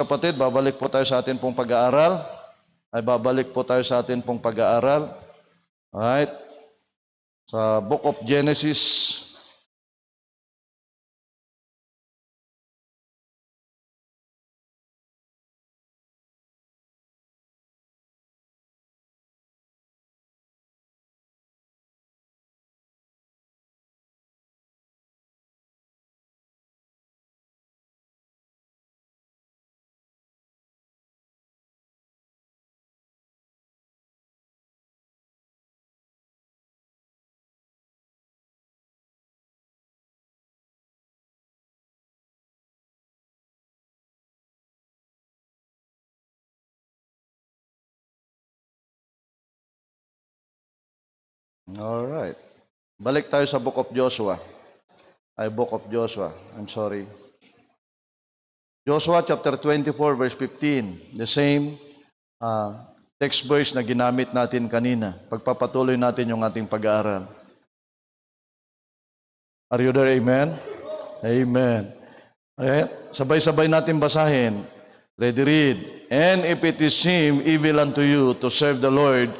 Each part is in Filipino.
Kapatid, babalik po tayo sa atin pong pag-aaral. Alright? Sa Book of Genesis. Alright. Balik tayo sa Book of Joshua. Book of Joshua. I'm sorry. Joshua chapter 24 verse 15. The same text verse na ginamit natin kanina. Pagpapatuloy natin yung ating pag-aaral. Are you there? Amen? Amen. Alright? Sabay-sabay natin basahin. Ready, read. And if it is seem evil unto you to serve the Lord,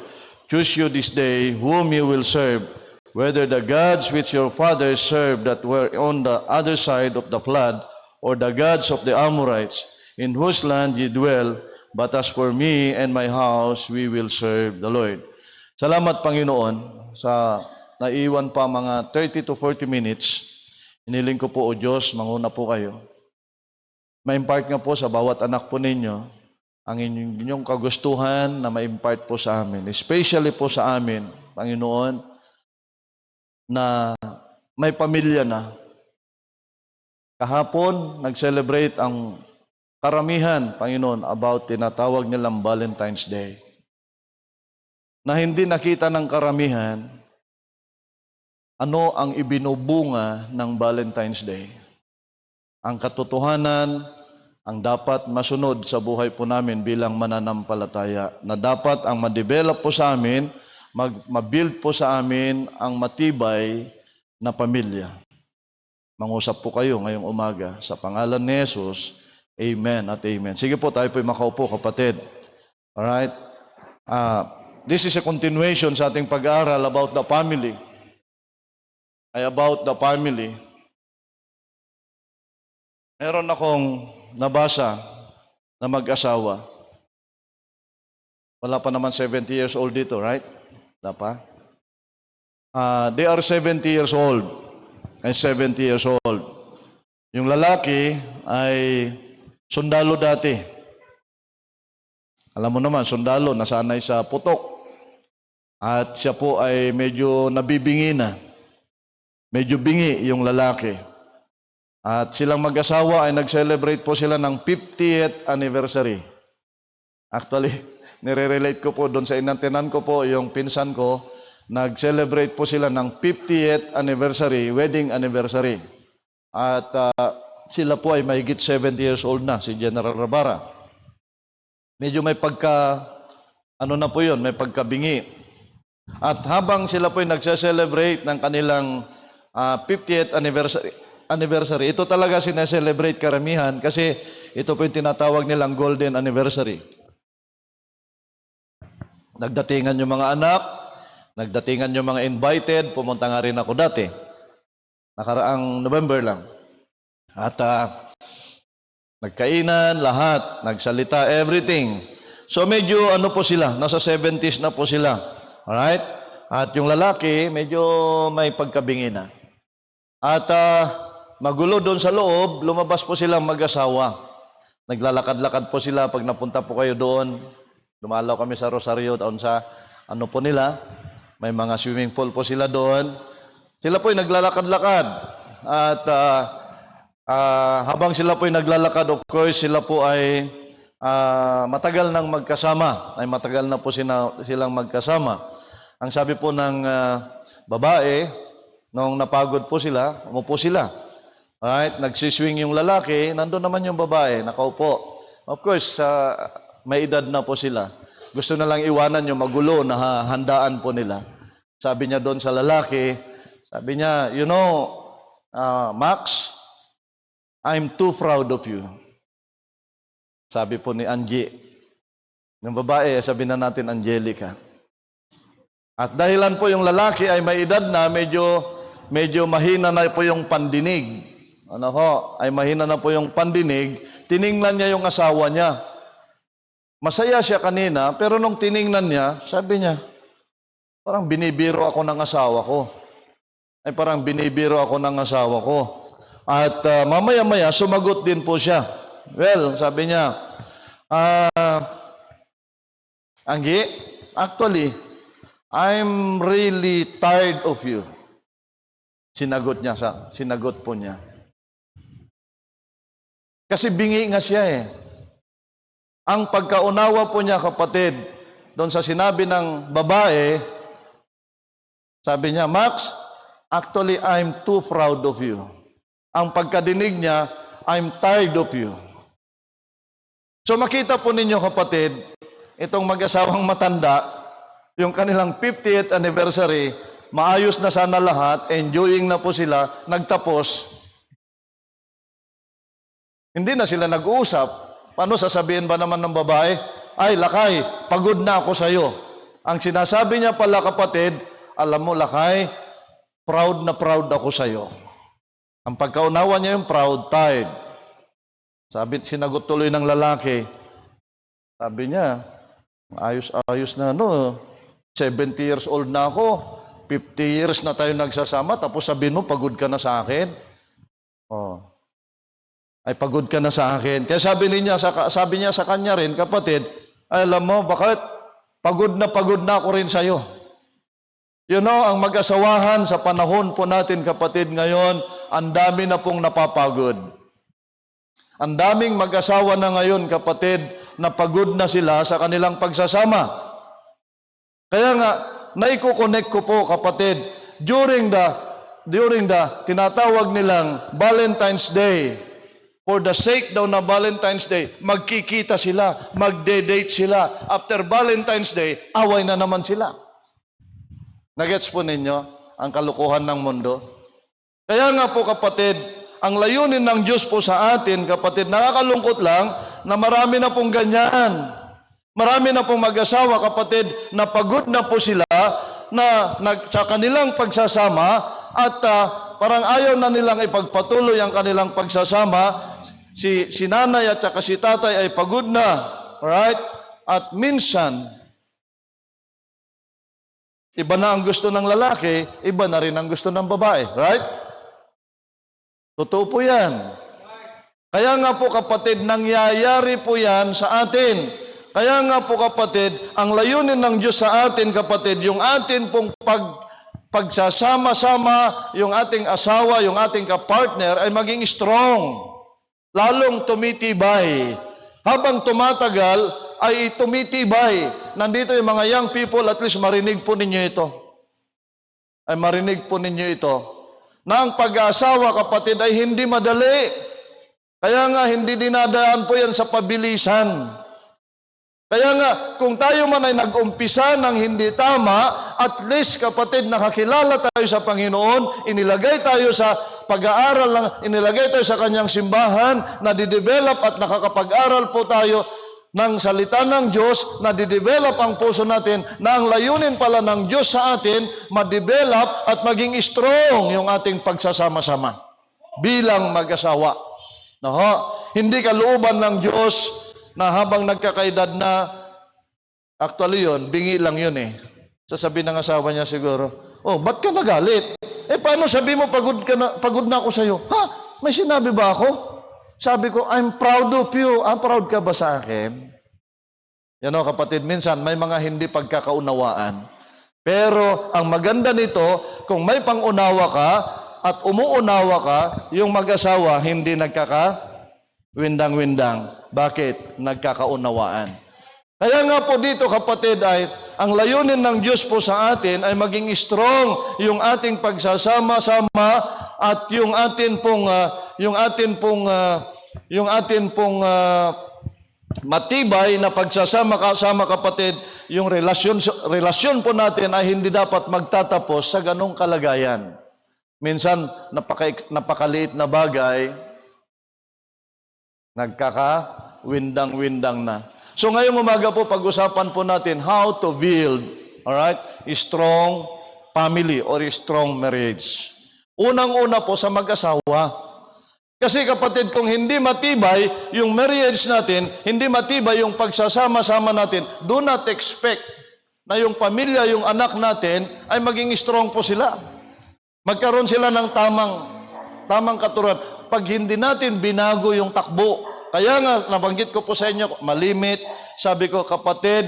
choose you this day whom you will serve, whether the gods which your fathers served that were on the other side of the flood, or the gods of the Amorites, in whose land ye dwell. But as for me and my house, we will serve the Lord. Salamat, Panginoon, sa naiwan pa mga 30 to 40 minutes. Iniling ko po, O Diyos, manguna po kayo. Ma-impart nga po sa bawat anak po ninyo ang inyong kagustuhan na ma-impart po sa amin. Especially po sa amin, Panginoon, na may pamilya na. Kahapon, nag-celebrate ang karamihan, Panginoon, about tinatawag nilang Valentine's Day. Na hindi nakita ng karamihan ano ang ibinubunga ng Valentine's Day. Ang katotohanan, ang dapat masunod sa buhay po namin bilang mananampalataya, na dapat ang ma-develop po sa amin, ma-build po sa amin ang matibay na pamilya. Mangusap po kayo ngayong umaga. Sa pangalan ni Jesus, amen at amen. Sige po, tayo po'y makaupo, kapatid. Alright? This is a continuation sa ating pag-aaral about the family. About the family. Meron akong nabasa na mag-asawa. Wala pa naman 70 years old dito, right? Wala pa? They are 70 years old. And 70 years old. Yung lalaki ay sundalo dati. Alam mo naman, sundalo, nasanay sa putok. At siya po ay medyo nabibingi na. Medyo bingi yung lalaki. At silang mag-asawa ay nag-celebrate po sila ng 50th anniversary. Actually, nire-relate ko po doon sa inantenan ko po, yung pinsan ko, nag-celebrate po sila ng 50th anniversary, wedding anniversary. At sila po ay mahigit 70 years old na, si General Rabara. Medyo may may pagkabingi. At habang sila po ay nagse-celebrate ng kanilang 50th anniversary, ito talaga sineselebrate karamihan kasi ito po yung tinatawag nilang golden anniversary. Nagdatingan yung mga anak, nagdatingan yung mga invited, pumunta nga rin ako dati. Nakaraang November lang. At nagkainan, lahat, nagsalita, everything. So medyo po sila, nasa 70s na po sila. Alright? At yung lalaki, medyo may pagkabingi na. At magulo doon sa loob, lumabas po silang mag-asawa. Naglalakad-lakad po sila pag napunta po kayo doon. Dumalaw kami sa Rosario, taon sa po nila. May mga swimming pool po sila doon. Sila po ay naglalakad-lakad. At habang sila po ay naglalakad, of course, sila po ay matagal nang magkasama. Ay matagal na po silang magkasama. Ang sabi po ng babae, nung napagod po sila, umupo sila. Alright, nagsiswing yung lalaki, nandun naman yung babae, nakaupo. Of course, may edad na po sila. Gusto na lang iwanan yung magulo na handaan po nila. Sabi niya doon sa lalaki, sabi niya, you know, Max, I'm too proud of you. Sabi po ni Angie. Yung babae, sabi na natin Angelica. At dahilan po yung lalaki ay may edad na, medyo mahina na po yung pandinig. Ay mahina na po yung pandinig. Tiningnan niya yung asawa niya. Masaya siya kanina, pero nung tiningnan niya, sabi niya, parang binibiro ako ng asawa ko. At mamaya-maya, sumagot din po siya. Well, sabi niya, Anggi, actually, I'm really tired of you. Sinagot po niya. Kasi bingi nga siya eh. Ang pagkaunawa po niya, kapatid, doon sa sinabi ng babae, sabi niya, Max, actually, I'm too proud of you. Ang pagkadinig niya, I'm tired of you. So makita po ninyo, kapatid, itong mag-asawang matanda, yung kanilang 50th anniversary, maayos na sana lahat, enjoying na po sila, nagtapos. Hindi na sila nag-uusap. Paano sasabihin ba naman ng babae? Ay, Lakay, pagod na ako sa'yo. Ang sinasabi niya pala, kapatid, alam mo, Lakay, proud na proud ako sa'yo. Ang pagkaunawa niya yung proud, tired. Sinagot tuloy ng lalaki. Sabi niya, ayos na 70 years old na ako, 50 years na tayo nagsasama, tapos sabihin mo, pagod ka na sa akin. Ay, pagod ka na sa akin. Kaya sabi niya sa kanya rin, kapatid, ay, alam mo, bakit? Pagod na ako rin sa'yo. You know, ang mag-asawahan sa panahon po natin, kapatid, ngayon, ang dami na pong napapagod. Ang daming mag-asawa na ngayon, kapatid, na pagod na sila sa kanilang pagsasama. Kaya nga, naiko-connect ko po, kapatid, during the tinatawag nilang Valentine's Day, for the sake daw na Valentine's Day, magkikita sila, magde-date sila. After Valentine's Day, away na naman sila. Nagets po ninyo ang kalukuhan ng mundo? Kaya nga po, kapatid, ang layunin ng Diyos po sa atin, kapatid, nakakalungkot lang na marami na pong ganyan. Marami na pong mag-asawa, kapatid, na pagod na po sila sa kanilang pagsasama at parang ayaw na nilang ipagpatuloy ang kanilang pagsasama. Si nanay at saka si tatay ay pagod na. Right? At minsan, iba na ang gusto ng lalaki, iba na rin ang gusto ng babae. Right? Totoo po yan. Kaya nga po, kapatid, nangyayari po yan sa atin. Kaya nga po, kapatid, ang layunin ng Diyos sa atin, kapatid, yung atin pong pagsasama-sama, yung ating asawa, yung ating kapartner ay maging strong, lalong tumitibay. Habang tumatagal, ay tumitibay. Nandito yung mga young people, at least marinig po ninyo ito. Na ang pag-aasawa, kapatid, ay hindi madali. Kaya nga, hindi dinadaan po yan sa pabilisan. Kaya nga, kung tayo man ay nag-umpisa ng hindi tama, at least, kapatid, nakakilala tayo sa Panginoon, inilagay tayo sa pag-aaral, inilagay tayo sa kanyang simbahan, nadidevelop at nakakapag-aral po tayo ng salita ng Diyos, nadidevelop ang puso natin, na ang layunin pala ng Diyos sa atin, madevelop at maging strong yung ating pagsasama-sama bilang mag-asawa. Hindi kalooban ng Diyos na habang nagkakaedad na, actually yun, bingi lang yun eh. Sasabihin ng asawa niya siguro, ba't ka nagalit? Paano sabi mo, pagod na ako sa'yo? May sinabi ba ako? Sabi ko, I'm proud of you. Proud ka ba sa akin? Yan o, kapatid, minsan may mga hindi pagkakaunawaan. Pero ang maganda nito, kung may pangunawa ka at umuunawa ka, yung mag-asawa hindi nagkaka-windang-windang. Bakit? Nagkakaunawaan. Kaya nga po dito, kapatid, ay ang layunin ng Diyos po sa atin ay maging strong yung ating pagsasama-sama at yung atin pong matibay na pagsasama-kasama, kapatid. Yung relasyon po natin ay hindi dapat magtatapos sa ganong kalagayan. Minsan, napakaliit na bagay, windang-windang na. So ngayong umaga po, pag-usapan po natin how to build, alright, a strong family or a strong marriage. Unang-una po sa mag-asawa. Kasi kapatid, kung hindi matibay yung marriage natin, hindi matibay yung pagsasama-sama natin, do not expect na yung pamilya, yung anak natin, ay maging strong po sila. Magkaroon sila ng tamang katuruan. Pag hindi natin binago yung takbo, kaya nga, nabanggit ko po sa inyo, malimit. Sabi ko, kapatid,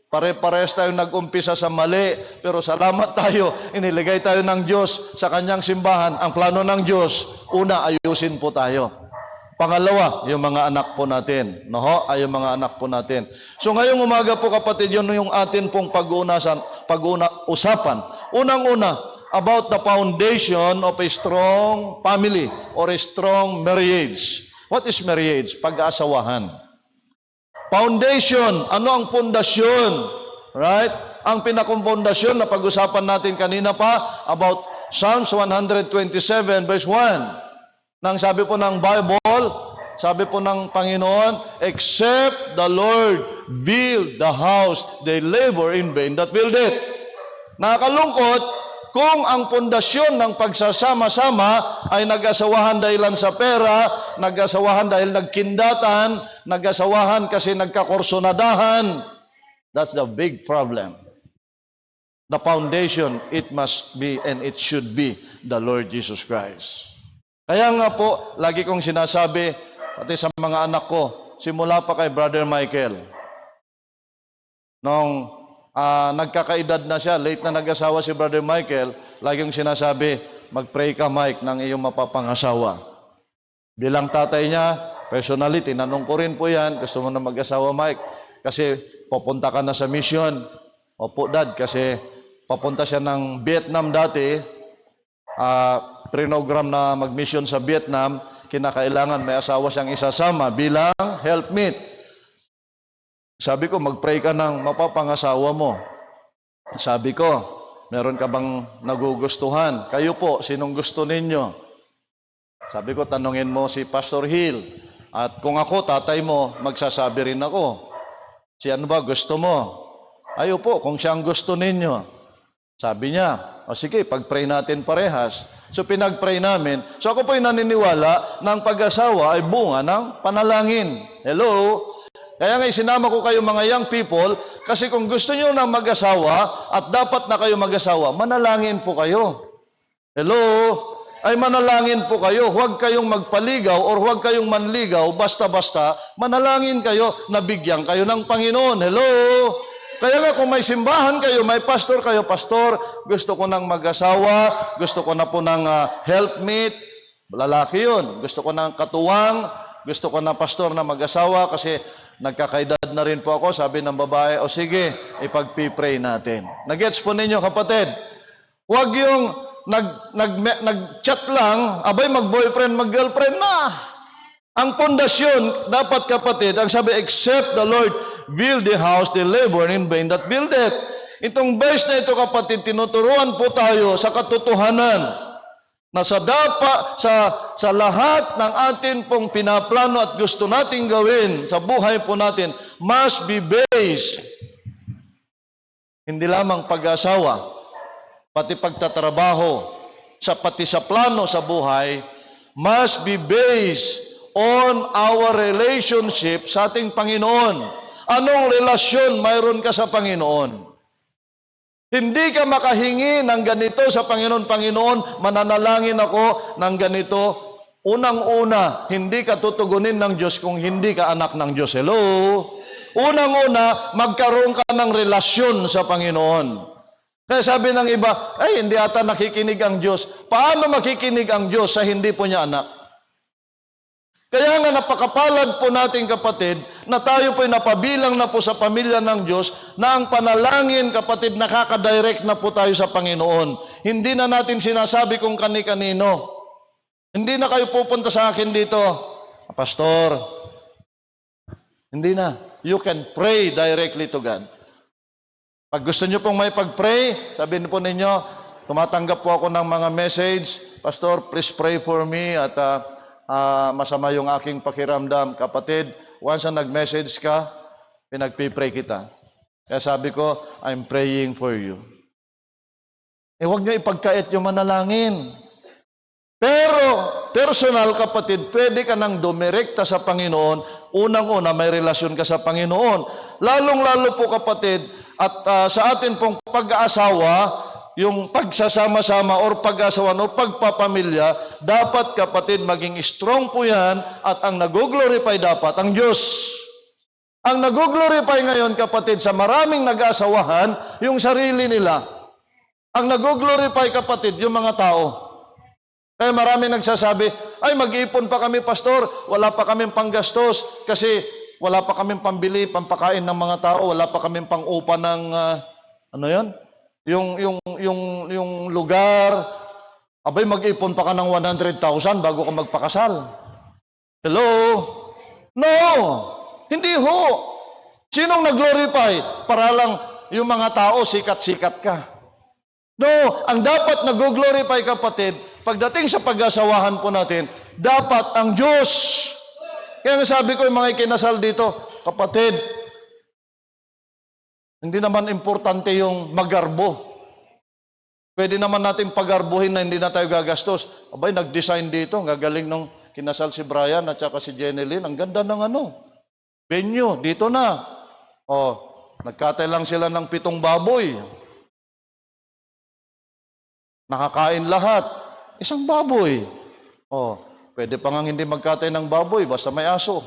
pare-pares tayo nag-umpisa sa mali, pero salamat tayo, iniligay tayo ng Diyos sa kanyang simbahan. Ang plano ng Diyos, una, ayusin po tayo. Pangalawa, yung mga anak po natin. No? Ay yung mga anak po natin. So ngayong umaga po kapatid, yun yung atin pong pag-usapan. Unang-una, about the foundation of a strong family or a strong marriage. What is marriage? Pag-aasawahan. Foundation, ano ang pundasyon? Right? Ang pinakong-pundasyon na pag-usapan natin kanina pa about Psalms 127 verse 1. Nang sabi po ng Bible, sabi po ng Panginoon, except the Lord build the house, they labor in vain that build it. Nakakalungkot, kung ang pundasyon ng pagsasama-sama ay nag-asawahan dahilan sa pera, nag-asawahan dahil nagkindatan, nag-asawahan kasi nagkakursunadahan, that's the big problem. The foundation, it must be and it should be the Lord Jesus Christ. Kaya nga po, lagi kong sinasabi, pati sa mga anak ko, simula pa kay Brother Michael, nung nagkakaedad na siya, late na nag-asawa si Brother Michael, laging sinasabi, mag-pray ka Mike ng iyong mapapangasawa. Bilang tatay niya, personally, tinanong ko rin po yan, gusto mo na mag-asawa Mike? Kasi papunta ka na sa mission. Opo dad, kasi papunta siya ng Vietnam dati, program na mag-mission sa Vietnam, kinakailangan may asawa siyang isasama bilang helpmate. Sabi ko, mag-pray ka ng mapapangasawa mo. Sabi ko, meron ka bang nagugustuhan? Kayo po, sinong gusto ninyo? Sabi ko, tanungin mo si Pastor Hill. At kung ako, tatay mo, magsasabi rin ako. Si ano ba gusto mo? Ayo po, kung siya ang gusto ninyo. Sabi niya, o sige, pag-pray natin parehas. So pinag-pray namin. So ako po yung naniniwala na ang pag-asawa ay bunga ng panalangin. Hello? Kaya nga isinama ko kayo mga young people, kasi kung gusto nyo na mag-asawa at dapat na kayo mag-asawa, manalangin po kayo. Hello? Ay manalangin po kayo. Huwag kayong magpaligaw or huwag kayong manligaw basta-basta. Manalangin kayo, nabigyan kayo ng Panginoon. Hello? Kaya nga kung may simbahan kayo, may pastor kayo, pastor, gusto ko ng mag-asawa, gusto ko na po ng helpmate, lalaki yun. Gusto ko ng katuwang, gusto ko na pastor na mag-asawa kasi nagkakaedad na rin po ako, sabi ng babae, o sige, ipag-pray natin. Nag-gets po ninyo kapatid? Huwag yung nag-chat lang, abay mag-boyfriend, mag-girlfriend na. Ang pundasyon, dapat kapatid, ang sabi, except the Lord build the house, they labor in vain that build it. Itong verse na ito kapatid, tinuturuan po tayo sa katotohanan na sa lahat ng atin pong pinaplano at gusto nating gawin sa buhay po natin, must be based. Hindi lamang pag-asawa, pati pagtatrabaho, pati sa plano sa buhay, must be based on our relationship sa ating Panginoon. Anong relasyon mayroon ka sa Panginoon? Hindi ka makahingi ng ganito sa Panginoon. Panginoon, mananalangin ako ng ganito. Unang-una, hindi ka tutugunin ng Diyos kung hindi ka anak ng Diyos. Hello? Unang-una, magkaroon ka ng relasyon sa Panginoon. Kaya sabi ng iba, ay, hindi ata nakikinig ang Diyos. Paano makikinig ang Diyos sa hindi po niya anak? Kaya nga napakapalad po natin kapatid na tayo po'y napabilang na po sa pamilya ng Diyos na ang panalangin kapatid nakaka-direct na po tayo sa Panginoon. Hindi na natin sinasabi kung kani-kanino. Hindi na kayo pupunta sa akin dito, Pastor. Hindi na. You can pray directly to God. Pag gusto nyo pong may pag-pray, sabihin po ninyo, tumatanggap po ako ng mga message, Pastor, please pray for me at masama yung aking pakiramdam. Kapatid, once na nag-message ka, pinagpipray kita. Kaya sabi ko, I'm praying for you. Huwag niyo ipagkait yung manalangin. Pero, personal kapatid, pwede ka nang dumirekta sa Panginoon. Unang-una, may relasyon ka sa Panginoon. Lalong-lalo po kapatid, at sa atin pong pag-aasawa, yung pagsasama-sama or pag-asawa o pagpapamilya, dapat kapatid maging strong po yan at ang nag-glorify dapat ang Diyos. Ang nag-glorify ngayon kapatid sa maraming nag-aasawahan, yung sarili nila. Ang nag-glorify kapatid, yung mga tao. Kaya marami nagsasabi, ay mag-iipon pa kami pastor, wala pa kaming panggastos kasi wala pa kaming pambili, pampakain ng mga tao, wala pa kaming pang-upa ng, ano yan? Yung lugar, abay mag-ipon pa ka ng 100,000 bago ka magpakasal. Hello? No! Hindi ho! Sinong nag-glorify? Para lang yung mga tao, sikat-sikat ka. No! Ang dapat nag-glorify kapatid, pagdating sa pag-asawahan po natin, dapat ang Diyos. Kaya nga sabi ko yung mga ikinasal dito, kapatid, hindi naman importante yung magarbo. Pwede naman natin pagarbuhin na hindi na tayo gagastos. Abay, nag-design dito. Gagaling nung kinasal si Brian at saka si Jenny Lynn. Ang ganda ng venue. Dito na. Nagkatay lang sila ng 7 baboy. Nakakain lahat. 1 baboy. Pwede pa nga hindi magkatay ng baboy, basta may aso.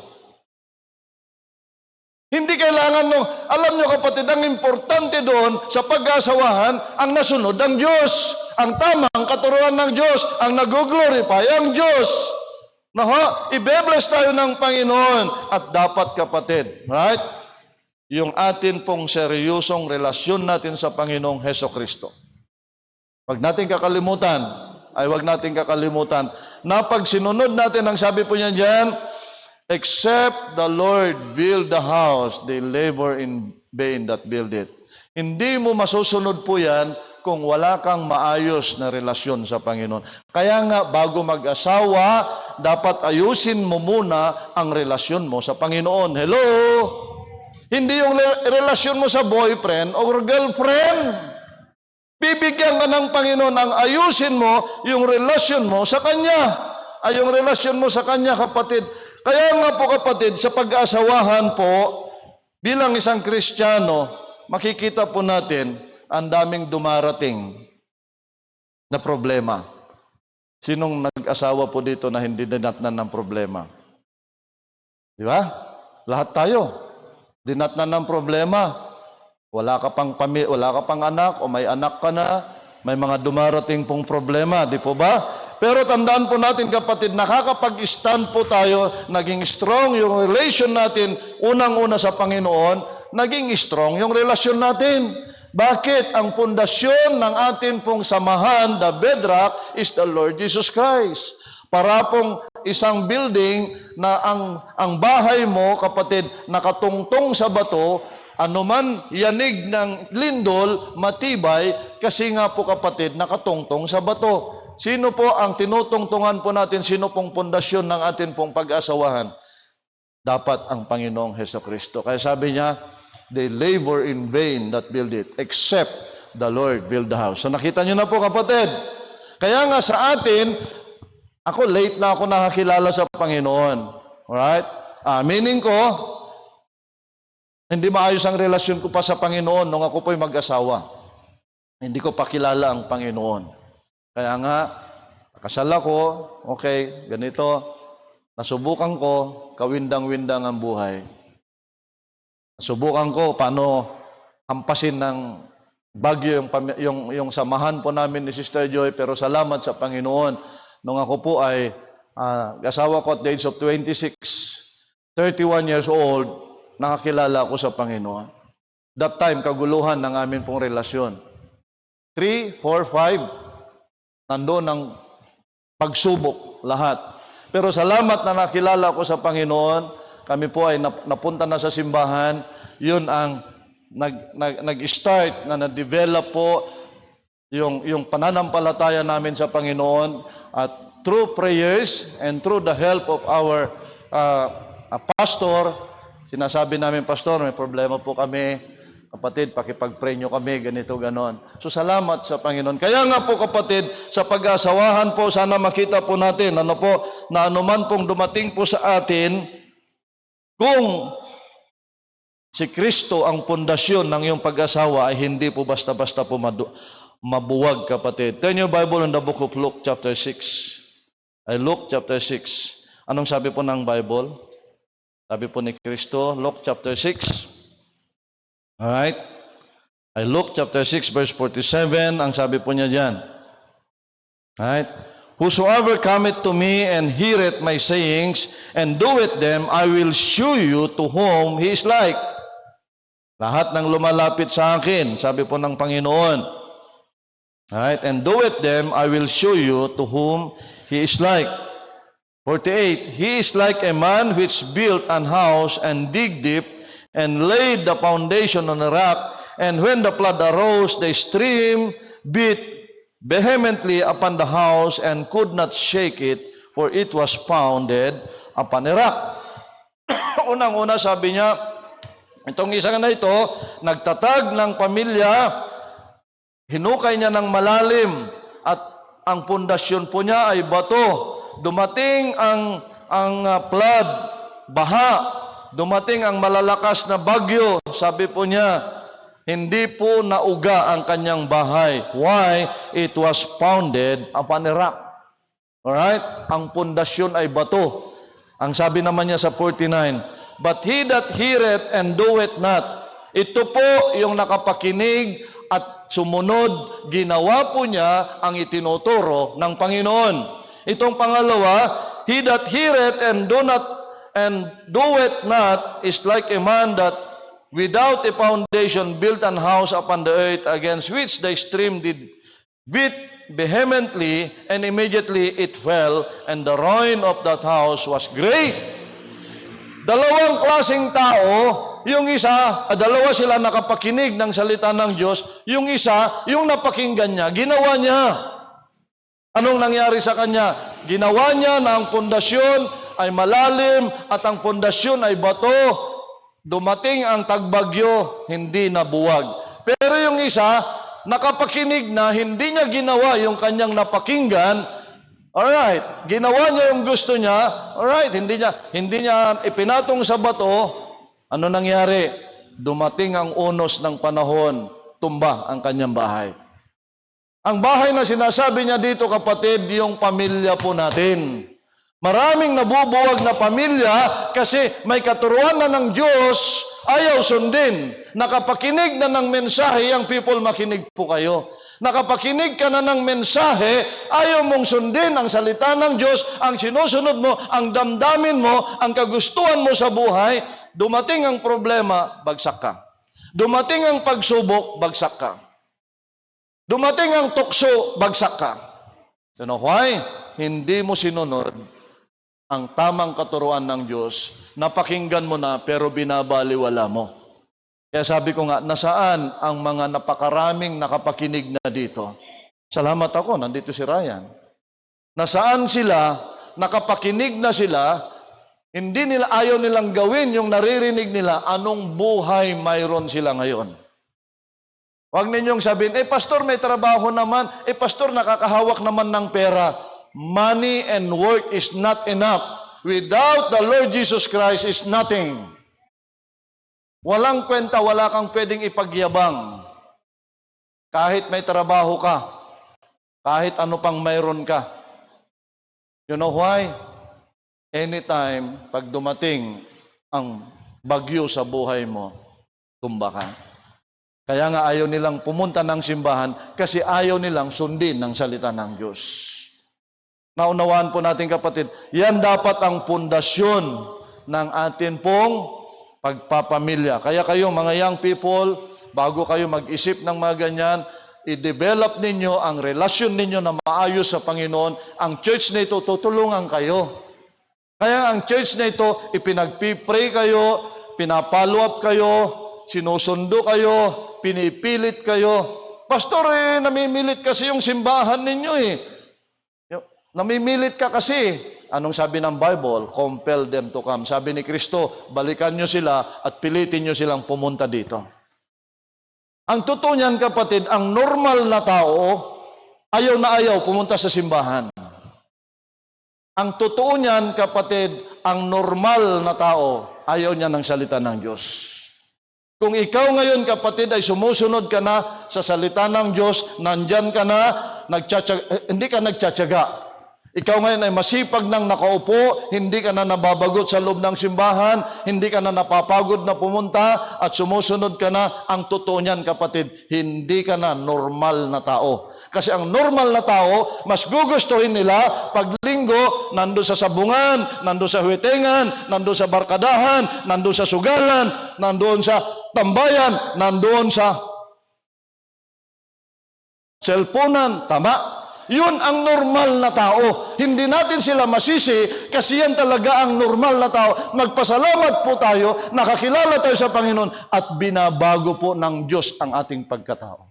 Hindi kailangan alam nyo kapatid, ang importante doon sa pag-asawahan, ang nasunod ang Diyos. Ang tamang katuruan ng Diyos, ang nag-glorify ang Diyos. I-bless tayo ng Panginoon. At dapat kapatid, right? Yung atin pong seryosong relasyon natin sa Panginoong Hesukristo. Huwag natin kakalimutan, na pag sinunod natin, ang sabi po niya dyan, except the Lord build the house, they labor in vain that build it. Hindi mo masusunod po yan kung wala kang maayos na relasyon sa Panginoon. Kaya nga, bago mag-asawa, dapat ayusin mo muna ang relasyon mo sa Panginoon. Hello? Hindi yung relasyon mo sa boyfriend or girlfriend. Bibigyan ka ng Panginoon ang ayusin mo yung relasyon mo sa Kanya. Yung relasyon mo sa Kanya, kapatid. Kaya nga po kapatid, sa pag-aasawahan po, bilang isang Kristiyano, makikita po natin ang daming dumarating na problema. Sinong nag-asawa po dito na hindi dinatnan ng problema? Di ba? Lahat tayo. Dinatnan ng problema. Wala ka pang anak o may anak ka na, may mga dumarating pong problema, di po ba? Pero tandaan po natin kapatid, nakakapag-stand po tayo, naging strong yung relation natin, unang-una sa Panginoon, naging strong yung relasyon natin. Bakit? Ang pundasyon ng atin pong samahan, the bedrock, is the Lord Jesus Christ. Para pong isang building na ang bahay mo, kapatid, nakatungtong sa bato, anuman yanig ng lindol, matibay, kasi nga po kapatid, nakatungtong sa bato. Sino po ang tinutungtungan po natin? Sino pong pundasyon ng atin pong pag-asawahan? Dapat ang Panginoong Hesukristo. Kaya sabi niya, they labor in vain that build it, except the Lord build the house. So nakita niyo na po kapatid. Kaya nga sa atin, ako late na ako nakakilala sa Panginoon. Alright? Meaning ko, hindi maayos ang relasyon ko pa sa Panginoon nung ako po'y mag-asawa. Hindi ko pa kilala ang Panginoon. Kaya nga, kasal ako, okay, ganito, nasubukan ko, kawindang-windang ang buhay. Nasubukan ko paano hampasin ng bagyo yung samahan po namin ni Sister Joy, pero salamat sa Panginoon. Nung ako po ay asawa ko at the age of 26, 31 years old, nakakilala ako sa Panginoon. That time, kaguluhan ng amin pong relasyon. 3, 4, 5, nandoon ang pagsubok lahat. Pero salamat na nakilala ko sa Panginoon, kami po ay napunta na sa simbahan, yun ang nag-start na na-develop po yung pananampalataya namin sa Panginoon at through prayers and through the help of our pastor, Sinasabi namin, Pastor, may problema po kami. Kapatid, pakipag-pray nyo kami, ganito, ganon. So, salamat sa Panginoon. Kaya nga po, kapatid, sa pag-asawahan po, sana makita po natin, na anuman pong dumating po sa atin, kung si Kristo ang pundasyon ng iyong pag-asawa, ay hindi po basta-basta po mabuwag, kapatid. Turn your Bible in the book of Luke, chapter 6. Luke, chapter 6. Anong sabi po ng Bible? Sabi po ni Kristo, Luke, chapter 6. Alright? Luke chapter 6 verse 47, ang sabi po niya dyan. Alright? Whosoever cometh to me and heareth my sayings and doeth them, I will shew you to whom he is like. Lahat ng lumalapit sa akin, sabi po ng Panginoon. Alright? And doeth them, I will show you to whom he is like. 48, he is like a man which built an house and dig deep and laid the foundation on a rock, and when the flood arose, the stream beat vehemently upon the house and could not shake it, for it was founded upon a rock. Unang-una sabi niya, itong isang na ito, nagtatag ng pamilya, hinukay niya ng malalim, at ang pundasyon po niya ay bato. Dumating ang flood, baha, dumating ang malalakas na bagyo, sabi po niya, hindi po nauga ang kanyang bahay. Why? It was founded upon a rock. Alright? Ang pundasyon ay bato. Ang sabi naman niya sa 49, but he that heareth and doeth not. Ito po yung nakapakinig at sumunod, ginawa po niya ang itinuturo ng Panginoon. Itong pangalawa, he that heareth and doeth not is like a man that without a foundation built an house upon the earth, against which the stream did beat vehemently, and immediately it fell, and the ruin of that house was great. Dalawang klaseng tao, yung isa, dalawa sila nakapakinig ng salita ng Diyos, yung isa, yung napakinggan niya, ginawa niya. Anong nangyari sa kanya? Ginawa niya na ang pundasyon ay malalim at ang pundasyon ay bato. Dumating ang tagbagyo, hindi nabuwag. Pero yung isa, nakapakinig na, hindi niya ginawa yung kanyang napakinggan. Alright, ginawa niya yung gusto niya. Alright, hindi niya ipinatong sa bato. Ano nangyari? Dumating ang unos ng panahon, tumba ang kanyang bahay. Ang bahay na sinasabi niya dito, kapatid, yung pamilya po natin. Maraming nabubuwag na pamilya kasi may katuruan na ng Diyos, ayaw sundin. Nakapakinig na ng mensahe, ang people, makinig po kayo. Nakapakinig ka na ng mensahe, ayaw mong sundin ang salita ng Diyos, ang sinusunod mo, ang damdamin mo, ang kagustuhan mo sa buhay, dumating ang problema, bagsak ka. Dumating ang pagsubok, bagsak ka. Dumating ang tukso, bagsak ka. You know why? Hindi mo sinunod ang tamang katuruan ng Diyos. Napakinggan mo na, pero binabaliwala mo. Kaya sabi ko nga, nasaan ang mga napakaraming nakapakinig na dito? Salamat ako, nandito si Ryan. Nasaan sila, nakapakinig na sila, ayaw nilang gawin yung naririnig nila, anong buhay mayroon sila ngayon? Huwag ninyong sabihin, pastor, may trabaho naman. Pastor, nakakahawak naman ng pera. Money and work is not enough. Without the Lord Jesus Christ is nothing. Walang kwenta, wala kang pwedeng ipagyabang. Kahit may trabaho ka, kahit ano pang mayroon ka. You know why? Anytime, pag dumating ang bagyo sa buhay mo, tumba ka. Kaya nga ayaw nilang pumunta ng simbahan kasi ayaw nilang sundin ng salita ng Diyos. Naunawaan po natin, kapatid, yan dapat ang pundasyon ng atin pong pagpapamilya. Kaya kayo, mga young people, bago kayo mag-isip ng mga ganyan, i-develop ninyo ang relasyon ninyo na maayos sa Panginoon. Ang church na ito, tutulungan kayo. Kaya ang church na ito, ipinagpipray kayo, pinapollow up kayo, sinusundo kayo, pinipilit kayo. Pastor, namimilit kasi yung simbahan ninyo . Namimilit ka kasi. anong sabi ng Bible? Compel them to come. Sabi ni Kristo, balikan nyo sila at pilitin nyo silang pumunta dito. Ang totoo niyan, kapatid, ang normal na tao, ayaw na ayaw pumunta sa simbahan. Ang totoo niyan, kapatid, ang normal na tao, ayaw niya ng salita ng Diyos. Kung ikaw ngayon, kapatid, ay sumusunod ka na sa salita ng Diyos, nandyan ka na, hindi ka nagtsatsaga. Ikaw ngayon ay masipag nang nakaupo, hindi ka na nababagot sa loob ng simbahan, hindi ka na napapagod na pumunta, at sumusunod ka na, ang totoo niyan, kapatid, hindi ka na normal na tao. Kasi ang normal na tao, mas gugustuhin nila pag linggo, nando sa sabungan, nando sa huwetengan, nando sa barkadahan, nando sa sugalan, nandoon sa tambayan, nandoon sa cellphonean. Tama? Yun ang normal na tao. Hindi natin sila masisi kasi yan talaga ang normal na tao. Magpasalamat po tayo, nakakilala tayo sa Panginoon at binabago po ng Diyos ang ating pagkatao.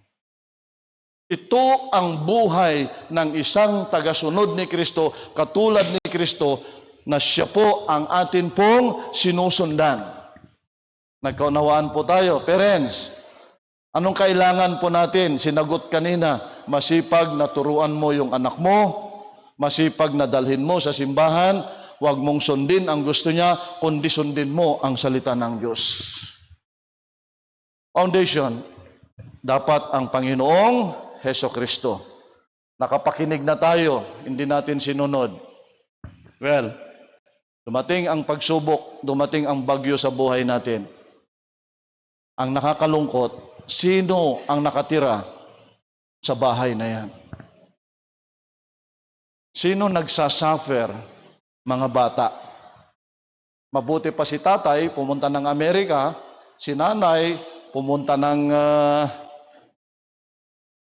Ito ang buhay ng isang tagasunod ni Kristo, katulad ni Kristo, na siya po ang atin pong sinusundan. Nagkaunawaan po tayo. Parents, anong kailangan po natin? Sinagot kanina, masipag na turuan mo yung anak mo, masipag na dalhin mo sa simbahan, huwag mong sundin ang gusto niya, kundi sundin mo ang salita ng Diyos. Foundation, dapat ang Panginoong Hesukristo. Nakapakinig na tayo, hindi natin sinunod. Well, dumating ang pagsubok, dumating ang bagyo sa buhay natin. Ang nakakalungkot, sino ang nakatira sa bahay na yan? Sino nagsasuffer? Mga bata. Mabuti pa si tatay, pumunta ng Amerika, si nanay, pumunta ng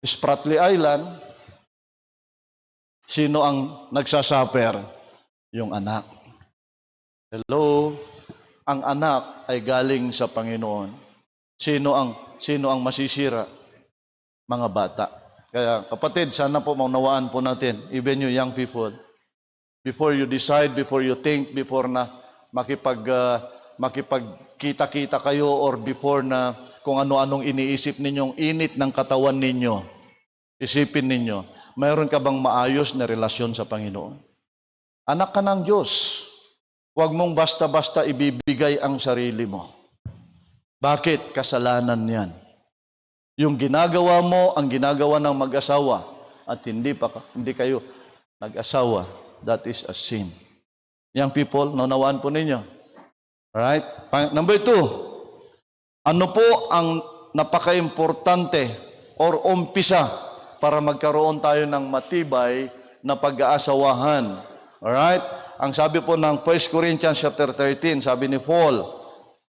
Spratly Island. Sino ang nagsasuffer? Yung anak. Hello? Ang anak ay galing sa Panginoon. Sino ang masisira? Mga bata. Kaya kapatid, sana po maunawaan po natin, even you young people, before you decide, before you think, before na makipagkita-kita kayo, or before na kung ano-anong iniisip ninyong init ng katawan ninyo, isipin ninyo, mayroon ka bang maayos na relasyon sa Panginoon? Anak ka ng Diyos. Huwag mong basta-basta ibibigay ang sarili mo. Bakit? Kasalanan yan. Yung ginagawa mo, ang ginagawa ng mag-asawa, at hindi kayo nag-asawa, that is a sin. Young people, naunawaan po ninyo. Alright? Number 2, ano po ang napaka-importante or umpisa para magkaroon tayo ng matibay na pag-aasawahan? Alright? Ang sabi po ng 1 Corinthians chapter 13, sabi ni Paul,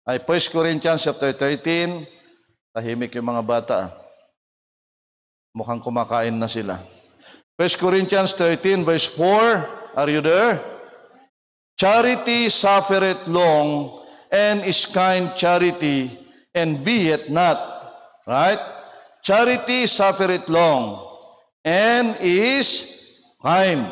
ay 1 Corinthians chapter 13, tahimik yung mga bata. Mukhang kumakain na sila. 1 Corinthians 13 verse 4, are you there? Charity suffereth long, and is kind charity, and envieth not. Right? Charity suffereth long, and is kind.